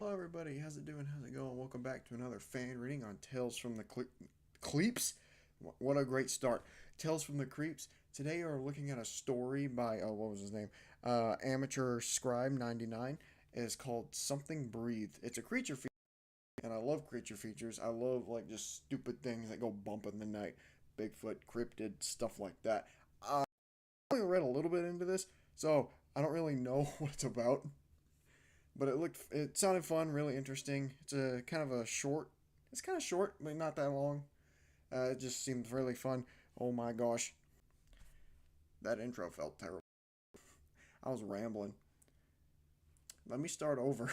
Hello everybody, how's it doing? How's it going? Welcome back to another fan reading on Tales from the Cleeps. What a great start. Tales from the Creeps. Today we're looking at a story by, what was his name? Amateur Scribe 99. It's called Something Breathed. It's a creature feature, and I love creature features. I love, like, just stupid things that go bump in the night. Bigfoot, cryptid, stuff like that. I only read a little bit into this, so I don't really know what it's about, but it sounded fun, really interesting. It's a kind of a short. It's kind of short, but not that long. It just seemed really fun. Oh my gosh, that intro felt terrible. I was rambling. Let me start over.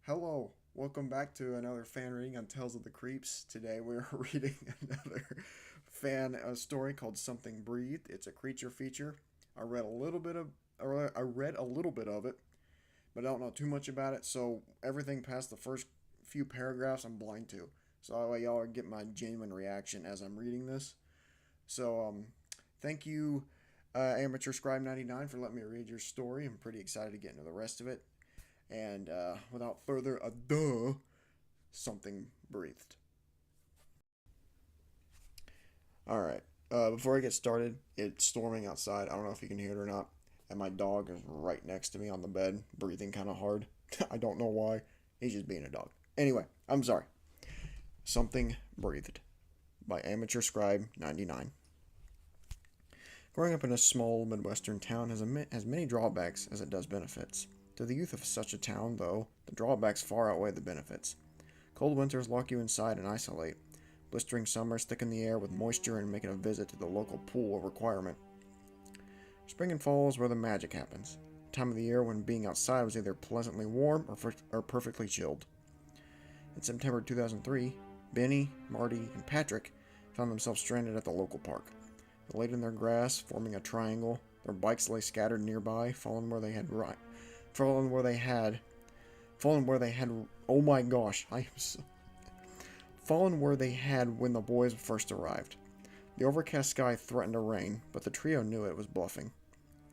Hello, welcome back to another fan reading on Tales of the Creeps. Today we are reading another fan story called Something Breathed. It's a creature feature. I read a little bit of it, but I don't know too much about it. So everything past the first few paragraphs, I'm blind to. So that way y'all get my genuine reaction as I'm reading this. So thank you, Amateur Scribe 99, for letting me read your story. I'm pretty excited to get into the rest of it. And without further ado, Something Breathed. All right. Before I get started, it's storming outside. I don't know if you can hear it or not. And my dog is right next to me on the bed, breathing kind of hard. I don't know why. He's just being a dog. Anyway, I'm sorry. Something Breathed by Amateur Scribe 99. Growing up in a small Midwestern town has many drawbacks as it does benefits. To the youth of such a town, though, the drawbacks far outweigh the benefits. Cold winters lock you inside and isolate. Blistering summers thicken the air with moisture and making a visit to the local pool a requirement. Spring and fall is where the magic happens. A time of the year when being outside was either pleasantly warm or perfectly chilled. In September 2003, Benny, Marty, and Patrick found themselves stranded at the local park. They laid in their grass, forming a triangle. Their bikes lay scattered nearby, fallen where they had. Oh my gosh! Fallen where they had when the boys first arrived. The overcast sky threatened to rain, but the trio knew it was bluffing.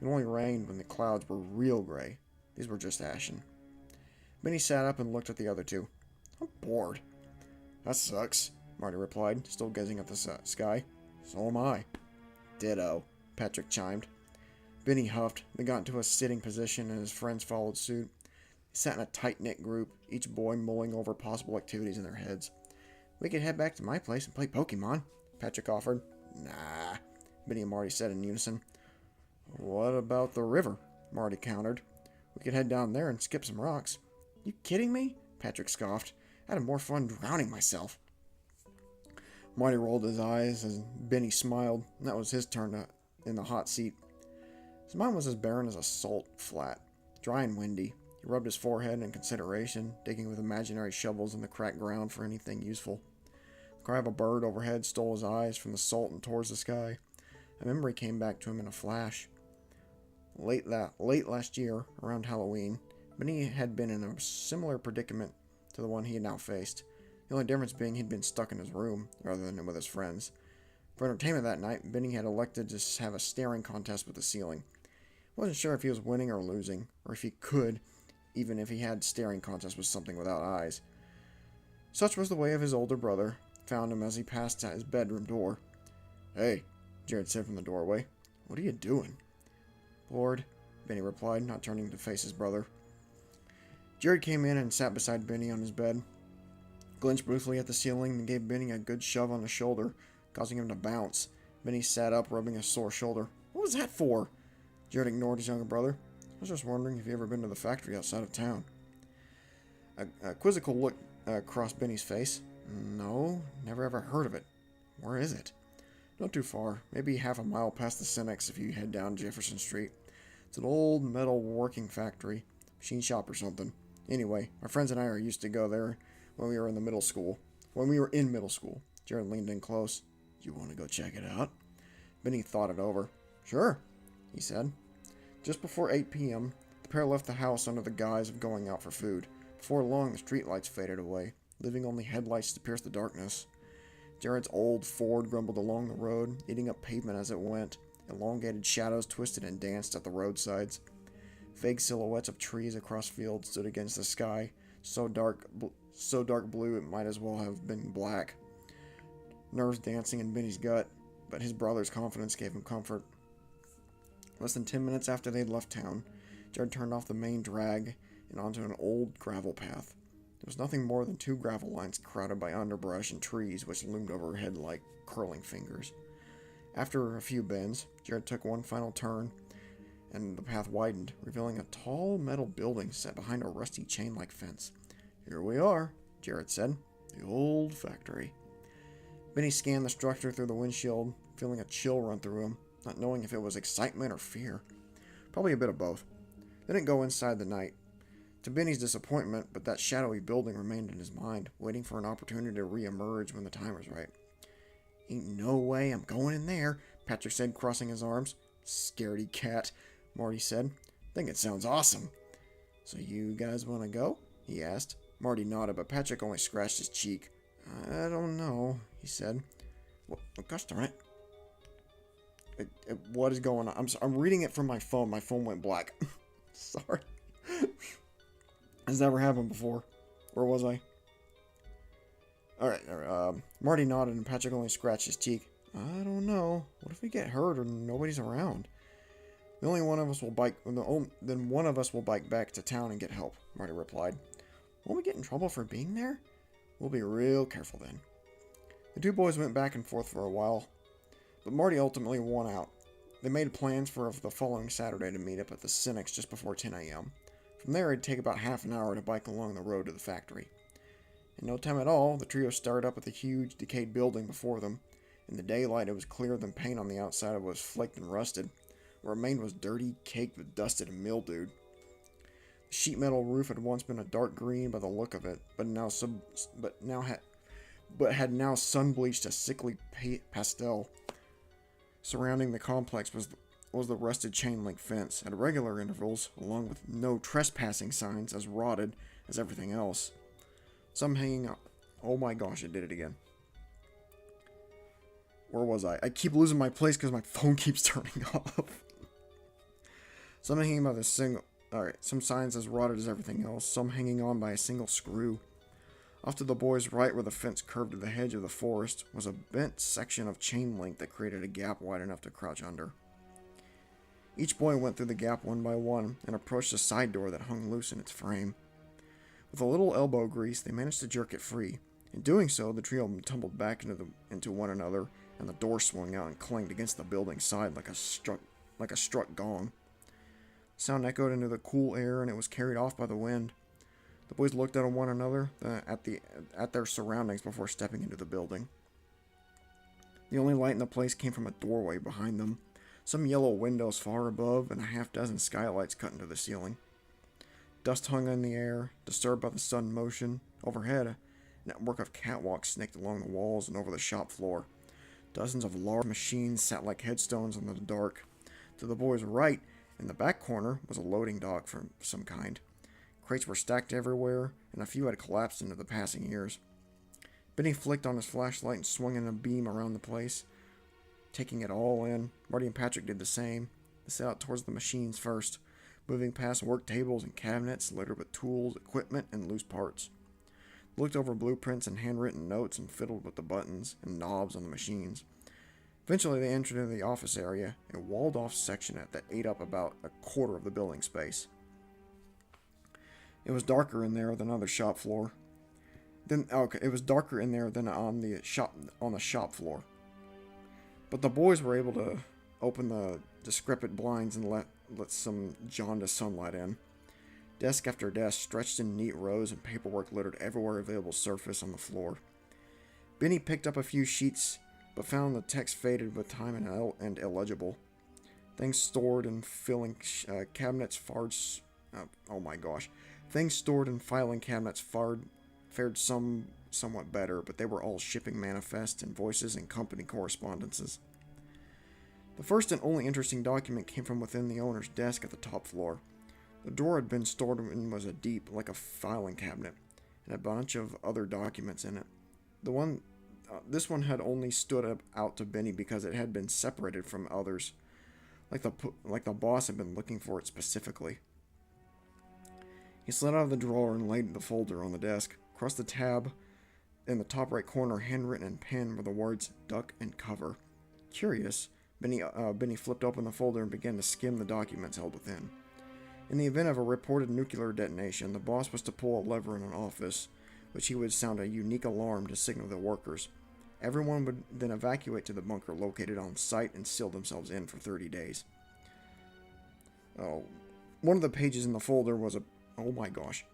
It only rained when the clouds were real gray. These were just ashen. Benny sat up and looked at the other two. I'm bored. That sucks, Marty replied, still gazing at the sky. So am I. Ditto, Patrick chimed. Benny huffed, then got into a sitting position, and his friends followed suit. They sat in a tight-knit group, each boy mulling over possible activities in their heads. We could head back to my place and play Pokemon, Patrick offered. Nah, Benny and Marty said in unison. What about the river? Marty countered. We could head down there and skip some rocks. You kidding me? Patrick scoffed. I'd have more fun drowning myself. Marty rolled his eyes as Benny smiled. That was his turn in the hot seat. His mind was as barren as a salt flat, dry and windy. He rubbed his forehead in consideration, digging with imaginary shovels in the cracked ground for anything useful. The cry of a bird overhead stole his eyes from the salt and towards the sky. A memory came back to him in a flash. Late last year, around Halloween, Benny had been in a similar predicament to the one he had now faced. The only difference being he'd been stuck in his room, rather than with his friends. For entertainment that night, Benny had elected to have a staring contest with the ceiling. He wasn't sure if he was winning or losing, or if he could, even if he had staring contest with something without eyes. Such was the way of his older brother, found him as he passed his bedroom door. Hey, Jared said from the doorway. What are you doing? Bored, Benny replied, not turning to face his brother. Jared came in and sat beside Benny on his bed, glanced briefly at the ceiling, and gave Benny a good shove on the shoulder, causing him to bounce. Benny sat up, rubbing a sore shoulder. What was that for? Jared ignored his younger brother. I was just wondering if you ever been to the factory outside of town. A quizzical look crossed Benny's face. No, never ever heard of it. Where is it? Not too far, maybe half a mile past the Cenex if you head down Jefferson Street. It's an old metal working factory, machine shop or something. Anyway, my friends and I are used to go there when we were in middle school. Jared leaned in close. You want to go check it out? Benny thought it over. Sure, he said. Just before 8 p.m., the pair left the house under the guise of going out for food. Before long, the streetlights faded away, leaving only headlights to pierce the darkness. Jared's old Ford grumbled along the road, eating up pavement as it went. Elongated shadows twisted and danced at the roadsides. Vague silhouettes of trees across fields stood against the sky, so dark blue it might as well have been black. Nerves dancing in Benny's gut, but his brother's confidence gave him comfort. Less than 10 minutes after they'd left town, Jared turned off the main drag and onto an old gravel path. There was nothing more than 2 gravel lines crowded by underbrush and trees which loomed overhead like curling fingers. After a few bends, Jared took one final turn, and the path widened, revealing a tall metal building set behind a rusty chain-like fence. "Here we are," Jared said. "The old factory." Benny scanned the structure through the windshield, feeling a chill run through him, not knowing if it was excitement or fear. Probably a bit of both. They didn't go inside the night. To Benny's disappointment, but that shadowy building remained in his mind, waiting for an opportunity to re-emerge when the time was right. "Ain't no way I'm going in there," Patrick said, crossing his arms. "Scaredy cat," Marty said. "Think it sounds awesome." "So you guys want to go?" he asked. Marty nodded, but Patrick only scratched his cheek. "I don't know," he said. "Well, gosh darn it. What is going on?" I'm reading it from my phone. My phone went black. Sorry. Has never happened before. Where was I? Alright, Marty nodded and Patrick only scratched his cheek. "I don't know. What if we get hurt or nobody's around? Then one of us will bike back to town and get help," Marty replied. "Won't we get in trouble for being there?" "We'll be real careful then." The 2 boys went back and forth for a while, but Marty ultimately won out. They made plans for the following Saturday to meet up at the Cynics just before 10 a.m. From there, it'd take about half an hour to bike along the road to the factory. In no time at all, the trio started up with a huge, decayed building before them. In the daylight, it was clearer than paint on the outside was flaked and rusted. What remained was dirty, caked with dusted and mildewed. The sheet metal roof had once been a dark green by the look of it, but had now sun-bleached a sickly pastel. Surrounding the complex was the rusted chain-link fence at regular intervals, along with no trespassing signs as rotted as everything else. Some hanging up. Oh my gosh, it did it again. Where was I? I keep losing my place because my phone keeps turning off. Some hanging by the single... Alright, some signs as rotted as everything else, some hanging on by a single screw. Off to the boys' right, where the fence curved to the hedge of the forest, was a bent section of chain link that created a gap wide enough to crouch under. Each boy went through the gap one by one and approached a side door that hung loose in its frame. With a little elbow grease, they managed to jerk it free. In doing so, the trio tumbled back into one another, and the door swung out and clanged against the building's side like a struck gong. The sound echoed into the cool air, and it was carried off by the wind. The boys looked at one another, at their surroundings before stepping into the building. The only light in the place came from a doorway behind them, some yellow windows far above, and a half-dozen skylights cut into the ceiling. Dust hung in the air, disturbed by the sudden motion. Overhead, a network of catwalks snaked along the walls and over the shop floor. Dozens of large machines sat like headstones in the dark. To the boys' right, in the back corner, was a loading dock of some kind. Crates were stacked everywhere, and a few had collapsed into the passing years. Benny flicked on his flashlight and swung in a beam around the place, taking it all in. Marty and Patrick did the same. They set out towards the machines first, moving past work tables and cabinets littered with tools, equipment, and loose parts. They looked over blueprints and handwritten notes and fiddled with the buttons and knobs on the machines. Eventually, they entered into the office area, a walled-off section that ate up about a quarter of the building space. It was darker in there than on the shop floor. It was darker in there than on the shop floor. But the boys were able to open the decrepit blinds and let some jaundiced sunlight in. Desk after desk stretched in neat rows, and paperwork littered everywhere available surface on the floor. Benny picked up a few sheets, but found the text faded with time and illegible. Things stored in filing cabinets Things stored in filing cabinets fared somewhat better, but they were all shipping manifests, invoices, and company correspondences. The first and only interesting document came from within the owner's desk at the top floor. The drawer had been stored in was a deep, like a filing cabinet, and a bunch of other documents in it. This one had only stood out to Benny because it had been separated from others, like the boss had been looking for it specifically. He slid out of the drawer and laid the folder on the desk. Across the tab, in the top right corner, handwritten in pen, were the words "duck and cover." Curious, Benny flipped open the folder and began to skim the documents held within. In the event of a reported nuclear detonation, the boss was to pull a lever in an office, which he would sound a unique alarm to signal the workers. Everyone would then evacuate to the bunker located on site and seal themselves in for 30 days. One of the pages in the folder was a... Oh my gosh.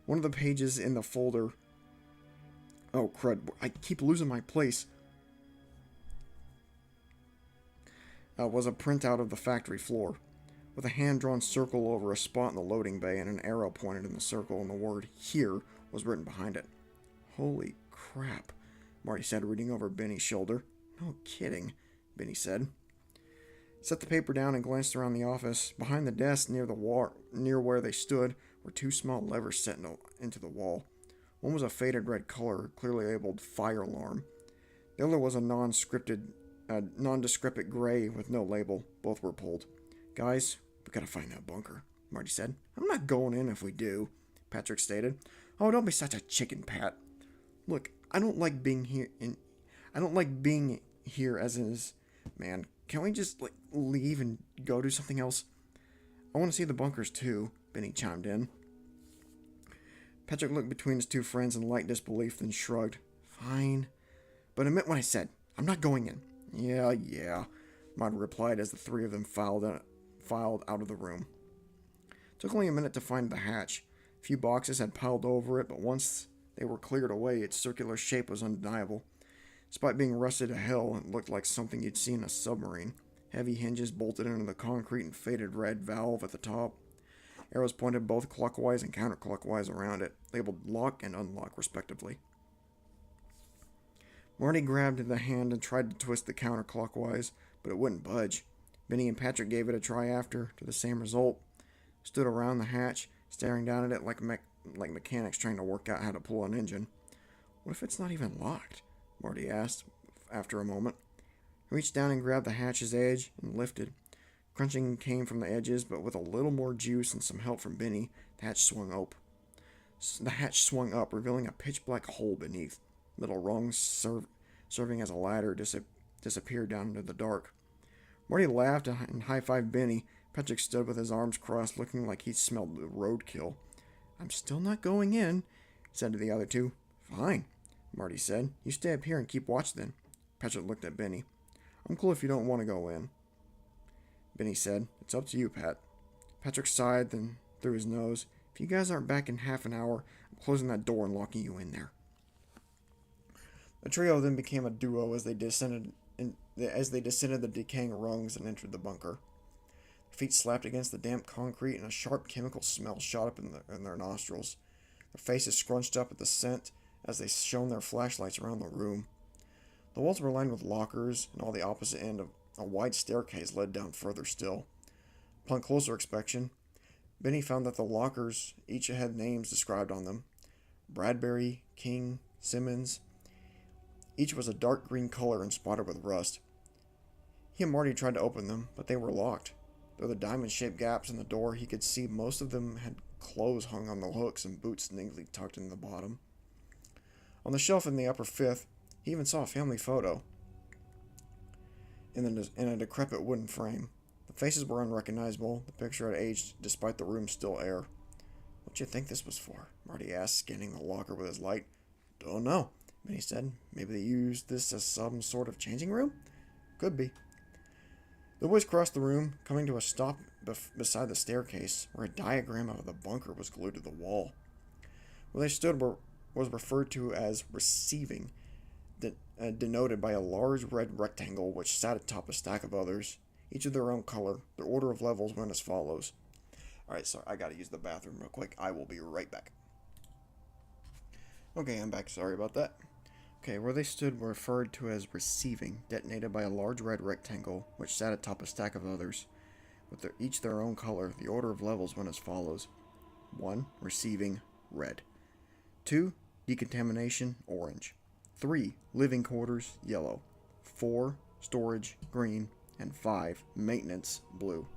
One of the pages in the folder... Oh, crud. I keep losing my place. Was a printout of the factory floor, with a hand-drawn circle over a spot in the loading bay and an arrow pointed in the circle, and the word "here" was written behind it. Holy crap, Marty said, reading over Benny's shoulder. No kidding, Benny said. Set the paper down and glanced around the office. Behind the desk near where they stood were two small levers set into the wall. One was a faded red color, clearly labeled "fire alarm." The other was a nondescript gray with no label. Both were pulled. "Guys, we gotta find that bunker," Marty said. "I'm not going in if we do," Patrick stated. "Oh, don't be such a chicken, Pat. Look, I don't like being here as is. Man, can't we just leave and go do something else?" "I want to see the bunkers too," Benny chimed in. Patrick looked between his two friends in light disbelief, then shrugged. "Fine, but I meant what I said. I'm not going in." Yeah, Marty replied as the three of them filed out of the room. It took only a minute to find the hatch. A few boxes had piled over it, but once they were cleared away, its circular shape was undeniable. Despite being rusted to hell, it looked like something you'd see in a submarine. Heavy hinges bolted into the concrete and faded red valve at the top. Arrows pointed both clockwise and counterclockwise around it, labeled lock and unlock respectively. Marty grabbed the hand and tried to twist the counterclockwise, but it wouldn't budge. Benny and Patrick gave it a try after, to the same result. Stood around the hatch, staring down at it like mechanics trying to work out how to pull an engine. "What if it's not even locked?" Marty asked after a moment. He reached down and grabbed the hatch's edge and lifted. Crunching came from the edges, but with a little more juice and some help from Benny, the hatch swung up, revealing a pitch-black hole beneath. Little rungs serving as a ladder disappeared down into the dark. Marty laughed and high-fived Benny. Patrick stood with his arms crossed, looking like he smelled the roadkill. "I'm still not going in," he said to the other two. "Fine," Marty said. "You stay up here and keep watch then." Patrick looked at Benny. "I'm cool if you don't want to go in." Benny said, "It's up to you, Pat." Patrick sighed, then through his nose. "If you guys aren't back in half an hour, I'm closing that door and locking you in there." The trio then became a duo as they descended the decaying rungs and entered the bunker. Their feet slapped against the damp concrete, and a sharp chemical smell shot up in their nostrils. Their faces scrunched up at the scent as they shone their flashlights around the room. The walls were lined with lockers, and on the opposite end, a wide staircase led down further still. Upon closer inspection, Benny found that the lockers each had names described on them: Bradbury, King, Simmons. Each was a dark green color and spotted with rust. He and Marty tried to open them, but they were locked. Through the diamond-shaped gaps in the door, he could see most of them had clothes hung on the hooks and boots neatly tucked in the bottom. On the shelf in the upper fifth, he even saw a family photo in a decrepit wooden frame. The faces were unrecognizable. The picture had aged despite the room's still air. "What do you think this was for?" Marty asked, scanning the locker with his light. "Don't know," Benny said. "Maybe they used this as some sort of changing room?" "Could be." The boys crossed the room, coming to a stop beside the staircase, where a diagram of the bunker was glued to the wall. Where they stood was referred to as receiving, denoted by a large red rectangle which sat atop a stack of others, each of their own color. Their order of levels went as follows. Alright, sorry, I gotta use the bathroom real quick. I will be right back. Okay, I'm back. Sorry about that. Okay, where they stood were referred to as receiving, detonated by a large red rectangle which sat atop a stack of others, with each their own color. The order of levels went as follows. 1. Receiving, red. 2. Decontamination, orange. 3. Living quarters, yellow. 4. Storage, green. And 5. Maintenance, blue.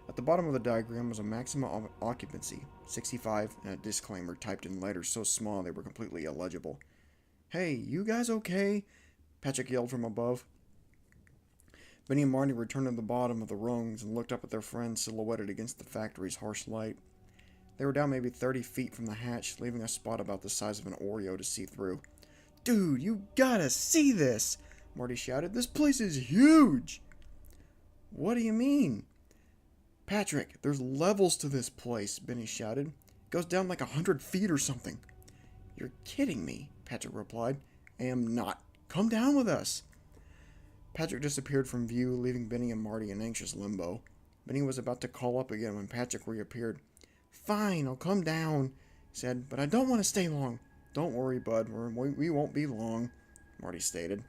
At the bottom of the diagram was a maximum occupancy, 65, and a disclaimer typed in letters so small they were completely illegible. "Hey, you guys okay?" Patrick yelled from above. Benny and Marty returned to the bottom of the rungs and looked up at their friends silhouetted against the factory's harsh light. They were down maybe 30 feet from the hatch, leaving a spot about the size of an Oreo to see through. "Dude, you gotta see this!" Marty shouted. "This place is huge!" "What do you mean?" "Patrick, there's levels to this place," Benny shouted. "It goes down like 100 feet or something." "You're kidding me," Patrick replied. "I am not. Come down with us." Patrick disappeared from view, leaving Benny and Marty in anxious limbo. Benny was about to call up again when Patrick reappeared. "Fine, I'll come down," he said, "but I don't want to stay long." "Don't worry, bud. We won't be long," Marty stated.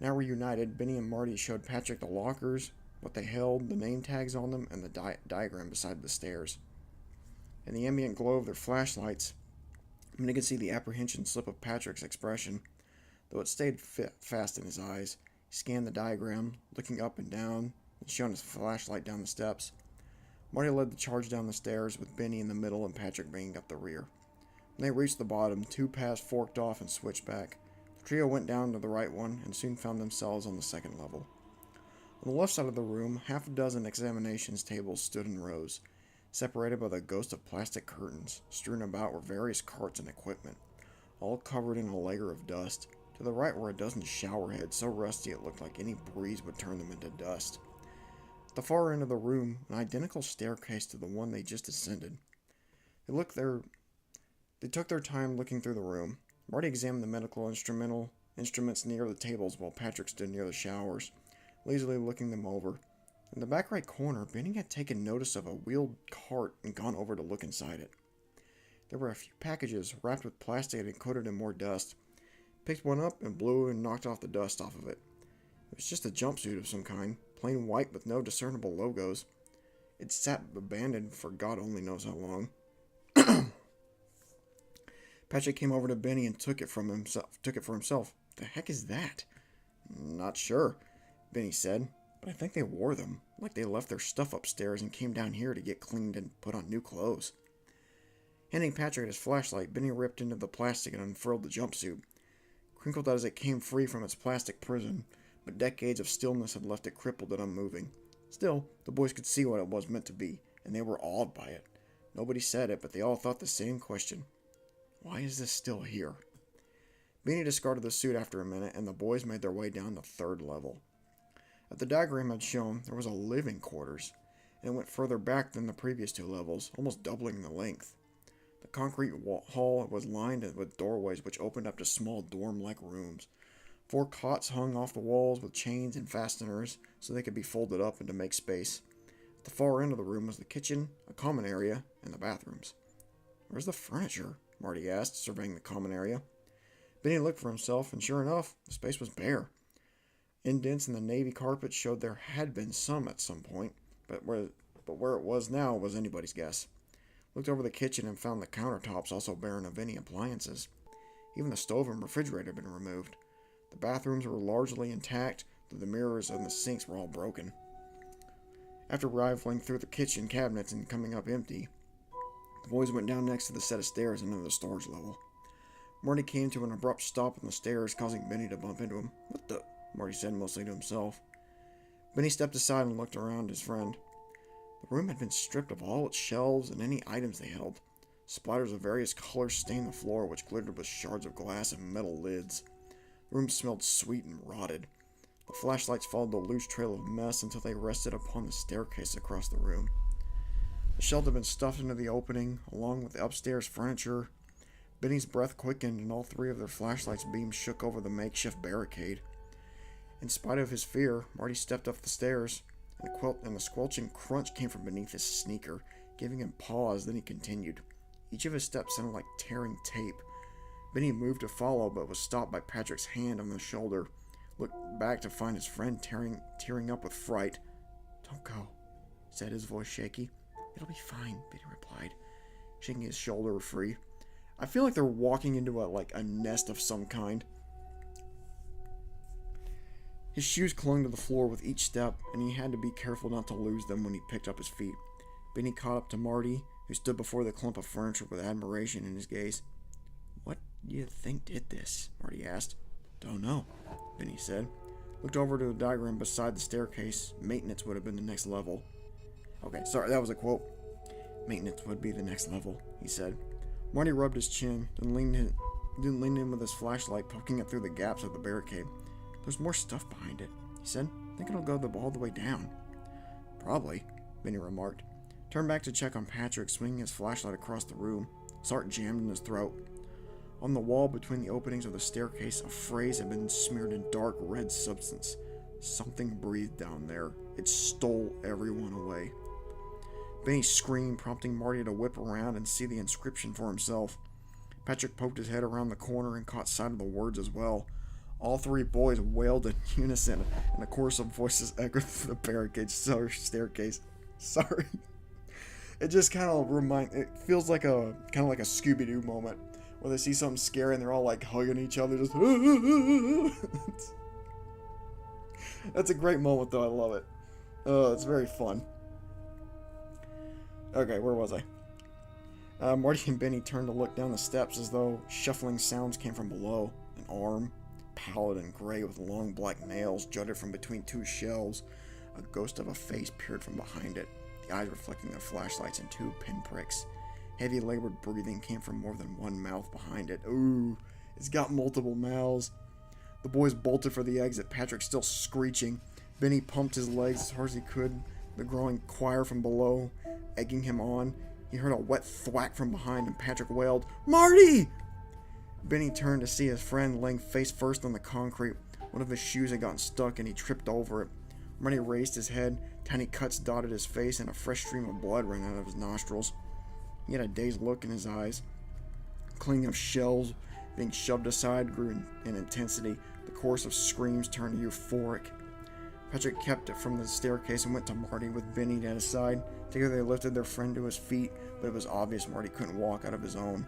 Now reunited, Benny and Marty showed Patrick the lockers, what they held, the name tags on them, and the diagram beside the stairs. In the ambient glow of their flashlights, Benny could see the apprehension slip of Patrick's expression, though it stayed fast in his eyes. He scanned the diagram, looking up and down, and shone his flashlight down the steps. Marty led the charge down the stairs, with Benny in the middle and Patrick bringing up the rear. When they reached the bottom, two paths forked off and switched back. The trio went down to the right one and soon found themselves on the second level. On the left side of the room, half a dozen examinations tables stood in rows, separated by the ghost of plastic curtains. Strewn about were various carts and equipment, all covered in a layer of dust. To the right were a dozen shower heads, so rusty it looked like any breeze would turn them into dust. At the far end of the room, an identical staircase to the one they just ascended. They took their time looking through the room. Marty examined the medical instruments near the tables while Patrick stood near the showers, lazily looking them over. In the back right corner, Benny had taken notice of a wheeled cart and gone over to look inside it. There were a few packages wrapped with plastic and coated in more dust. He picked one up and blew and knocked off the dust off of it. It was just a jumpsuit of some kind, plain white with no discernible logos. It sat abandoned for God only knows how long. Patrick came over to Benny and took it for himself. "The heck is that?" "Not sure," Benny said, "but I think they wore them, like they left their stuff upstairs and came down here to get cleaned and put on new clothes." Handing Patrick his flashlight, Benny ripped into the plastic and unfurled the jumpsuit. Crinkled as it came free from its plastic prison, but decades of stillness had left it crippled and unmoving. Still, the boys could see what it was meant to be, and they were awed by it. Nobody said it, but they all thought the same question. Why is this still here? Benny discarded the suit after a minute, and the boys made their way down the third level. As the diagram had shown, there was a living quarters, and it went further back than the previous two levels, almost doubling the length. The concrete hall was lined with doorways which opened up to small dorm-like rooms. 4 cots hung off the walls with chains and fasteners so they could be folded up and to make space. At the far end of the room was the kitchen, a common area, and the bathrooms. "Where's the furniture?" Marty asked, surveying the common area. Benny looked for himself, and sure enough, the space was bare. Indents in the navy carpet showed there had been some at some point, but where it was now was anybody's guess. Looked over the kitchen and found the countertops also barren of any appliances. Even the stove and refrigerator had been removed. The bathrooms were largely intact, though the mirrors and the sinks were all broken. After rifling through the kitchen cabinets and coming up empty, the boys went down next to the set of stairs into the storage level. Marty came to an abrupt stop on the stairs, causing Benny to bump into him. "What the?" Marty said, mostly to himself. Benny stepped aside and looked around his friend. The room had been stripped of all its shelves and any items they held. Splatters of various colors stained the floor, which glittered with shards of glass and metal lids. The room smelled sweet and rotted. The flashlights followed the loose trail of mess until they rested upon the staircase across the room. The shelves had been stuffed into the opening, along with the upstairs furniture. Benny's breath quickened, and all 3 of their flashlights' beams shook over the makeshift barricade. In spite of his fear, Marty stepped up the stairs, and a squelching crunch came from beneath his sneaker, giving him pause. Then he continued. Each of his steps sounded like tearing tape. Benny moved to follow, but was stopped by Patrick's hand on the shoulder. Looked back to find his friend tearing up with fright. "Don't go," said his voice shaky. "It'll be fine," Benny replied, shaking his shoulder free. I feel like they're walking into a nest of some kind. His shoes clung to the floor with each step, and he had to be careful not to lose them when he picked up his feet. Benny caught up to Marty, who stood before the clump of furniture with admiration in his gaze. "What do you think did this?" Marty asked. "Don't know," Benny said. Looked over to the diagram beside the staircase. Maintenance would have been the next level. Okay, sorry, that was a quote. "Maintenance would be the next level," he said. Marty rubbed his chin, then leaned in with his flashlight, poking it through the gaps of the barricade. "There's more stuff behind it," he said. "Think it'll go all the way down." "Probably," Benny remarked. Turned back to check on Patrick, swinging his flashlight across the room. Sart jammed in his throat. On the wall between the openings of the staircase, a phrase had been smeared in dark red substance. Something breathed down there. It stole everyone away. Benny screamed, prompting Marty to whip around and see the inscription for himself. Patrick poked his head around the corner and caught sight of the words as well. All three boys wailed in unison, and a chorus of voices echoed through the barricade staircase. Sorry. It just kind of it feels like a Scooby-Doo moment, where they see something scary and they're all like hugging each other, just That's a great moment though, I love it. It's very fun. Okay, where was I? Marty and Benny turned to look down the steps as though shuffling sounds came from below. An arm, pallid and gray with long black nails, jutted from between two shelves. A ghost of a face peered from behind it, the eyes reflecting their flashlights in two pinpricks. Heavy labored breathing came from more than one mouth behind it. Ooh, it's got multiple mouths. The boys bolted for the exit, Patrick still screeching. Benny pumped his legs as hard as he could, the growing choir from below egging him on. He heard a wet thwack from behind, and Patrick wailed, "Marty!" Benny turned to see his friend laying face first on the concrete. One of his shoes had gotten stuck, and he tripped over it. Marty raised his head. Tiny cuts dotted his face, and a fresh stream of blood ran out of his nostrils. He had a dazed look in his eyes. The clicking of shells being shoved aside grew in intensity. The chorus of screams turned euphoric. Patrick kept it from the staircase and went to Marty with Benny at his side. Together they lifted their friend to his feet, but it was obvious Marty couldn't walk out of his own.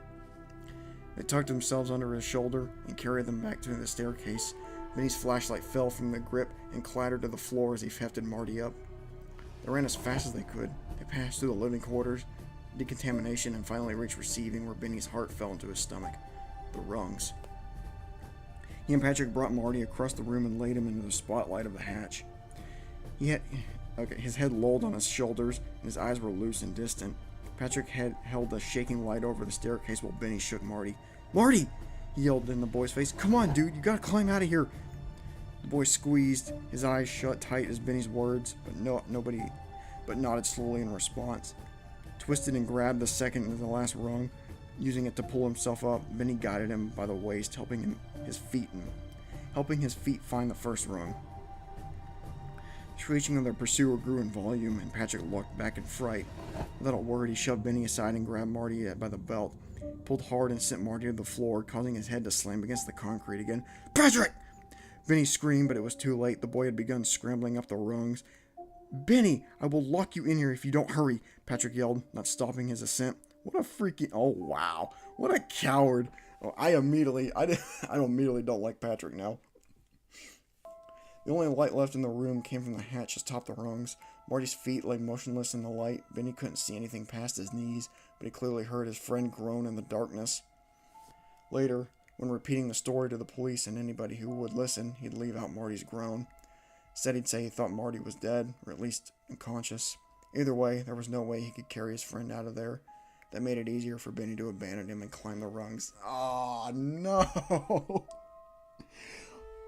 They tucked themselves under his shoulder and carried them back to the staircase. Benny's flashlight fell from the grip and clattered to the floor as he hefted Marty up. They ran as fast as they could. They passed through the living quarters, decontamination, and finally reached receiving, where Benny's heart fell into his stomach. The rungs. He and Patrick brought Marty across the room and laid him into the spotlight of the hatch. His head lolled on his shoulders, and his eyes were loose and distant. Patrick held the shaking light over the staircase while Benny shook Marty. "Marty!" he yelled in the boy's face. "Come on, dude, you gotta climb out of here." The boy squeezed, his eyes shut tight as Benny's words, but nodded slowly in response. Twisted and grabbed the second and the last rung, using it to pull himself up. Benny guided him by the waist, helping his feet find the first rung. The shrieking of their pursuer grew in volume, and Patrick looked back in fright. Without a word, he shoved Benny aside and grabbed Marty by the belt, pulled hard and sent Marty to the floor, causing his head to slam against the concrete again. "Patrick!" Benny screamed, but it was too late. The boy had begun scrambling up the rungs. "Benny, I will lock you in here if you don't hurry," Patrick yelled, not stopping his ascent. What a freaking... Oh, wow. What a coward. Oh, I immediately don't like Patrick now. The only light left in the room came from the hatch atop the rungs. Marty's feet lay motionless in the light. Benny couldn't see anything past his knees, but he clearly heard his friend groan in the darkness. Later, when repeating the story to the police and anybody who would listen, he'd leave out Marty's groan. Said he'd say he thought Marty was dead, or at least unconscious. Either way, there was no way he could carry his friend out of there. That made it easier for Benny to abandon him and climb the rungs. Oh, no!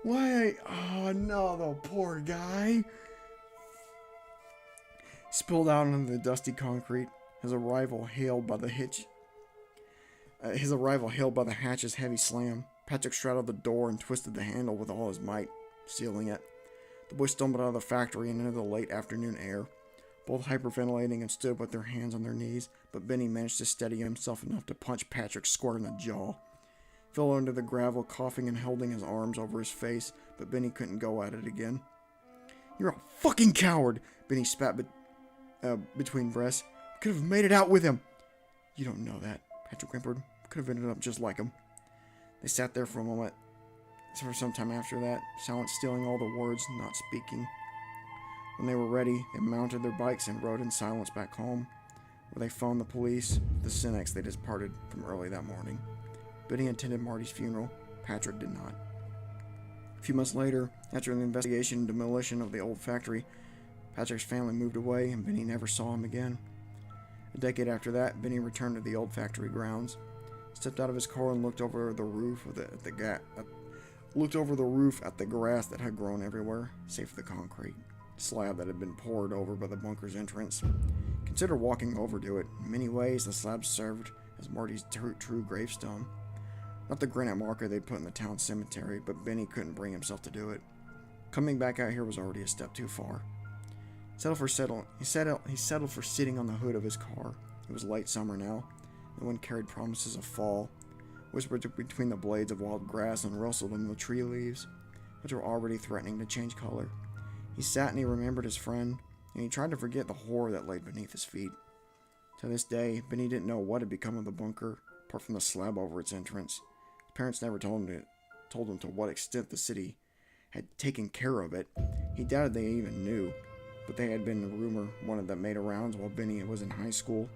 Why? Oh, no, the poor guy. Spilled out onto the dusty concrete, his arrival hailed by the hatch's heavy slam. Patrick straddled the door and twisted the handle with all his might, sealing it. The boys stumbled out of the factory and into the late afternoon air, both hyperventilating and stood with their hands on their knees, but Benny managed to steady himself enough to punch Patrick square in the jaw. He fell onto the gravel, coughing and holding his arms over his face, but Benny couldn't go at it again. "You're a fucking coward!" Benny spat between breaths. "Could have made it out with him." "You don't know that," Patrick whimpered. "Could have ended up just like him." They sat there for a moment, So for some time after that, silent stealing all the words, not speaking. When they were ready, they mounted their bikes and rode in silence back home, where they phoned the police with the cynics they departed from early that morning. Benny attended Marty's funeral. Patrick did not. A few months later, after the investigation and demolition of the old factory, Patrick's family moved away and Benny never saw him again. A decade after that, Benny returned to the old factory grounds, stepped out of his car and looked over the roof at the grass that had grown everywhere, save for the concrete slab that had been poured over by the bunker's entrance. Consider walking over to it. In many ways, the slab served as Marty's true gravestone. Not the granite marker they'd put in the town cemetery, but Benny couldn't bring himself to do it. Coming back out here was already a step too far. He settled for sitting on the hood of his car. It was late summer now. The wind carried promises of fall, whispered between the blades of wild grass and rustled in the tree leaves, which were already threatening to change color. He sat and he remembered his friend, and he tried to forget the horror that lay beneath his feet. To this day, Benny didn't know what had become of the bunker, apart from the slab over its entrance. His parents never told him to what extent the city had taken care of it. He doubted they even knew, but there had been a rumor, one that made rounds while Benny was in high school,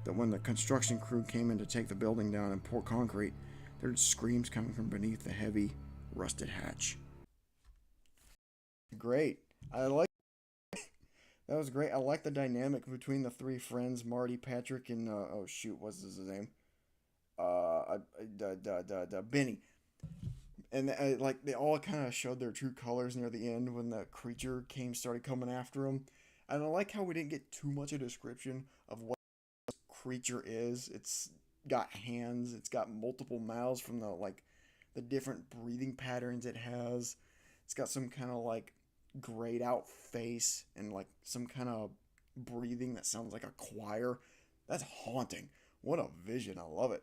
that when the construction crew came in to take the building down and pour concrete, there were screams coming from beneath the heavy, rusted hatch. Great. That was great. I like the dynamic between the three friends, Marty, Patrick, and what's his name? Benny. And like they all kind of showed their true colors near the end when the creature started coming after them. And I like how we didn't get too much of a description of what this creature is. It's got hands. It's got multiple mouths from the different breathing patterns it has. It's got some kind of grayed out face and some kind of breathing that sounds like a choir. That's haunting. What a vision. I love it.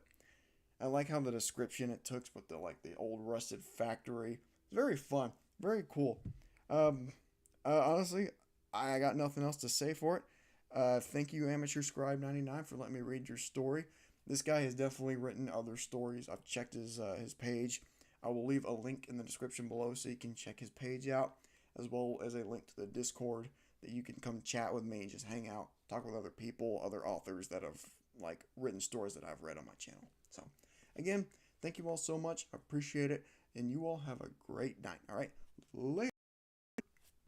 I like how the description it took with the old rusted factory. Very fun. Very cool. Honestly, I got nothing else to say for it. Thank you, Amateur Scribe 99, for letting me read your story. This guy has definitely written other stories. I've checked his page. I will leave a link in the description below so you can check his page out, as well as a link to the Discord that you can come chat with me and just hang out, talk with other people, other authors that have written stories that I've read on my channel. So, again, thank you all so much. I appreciate it, and you all have a great night. All right, later.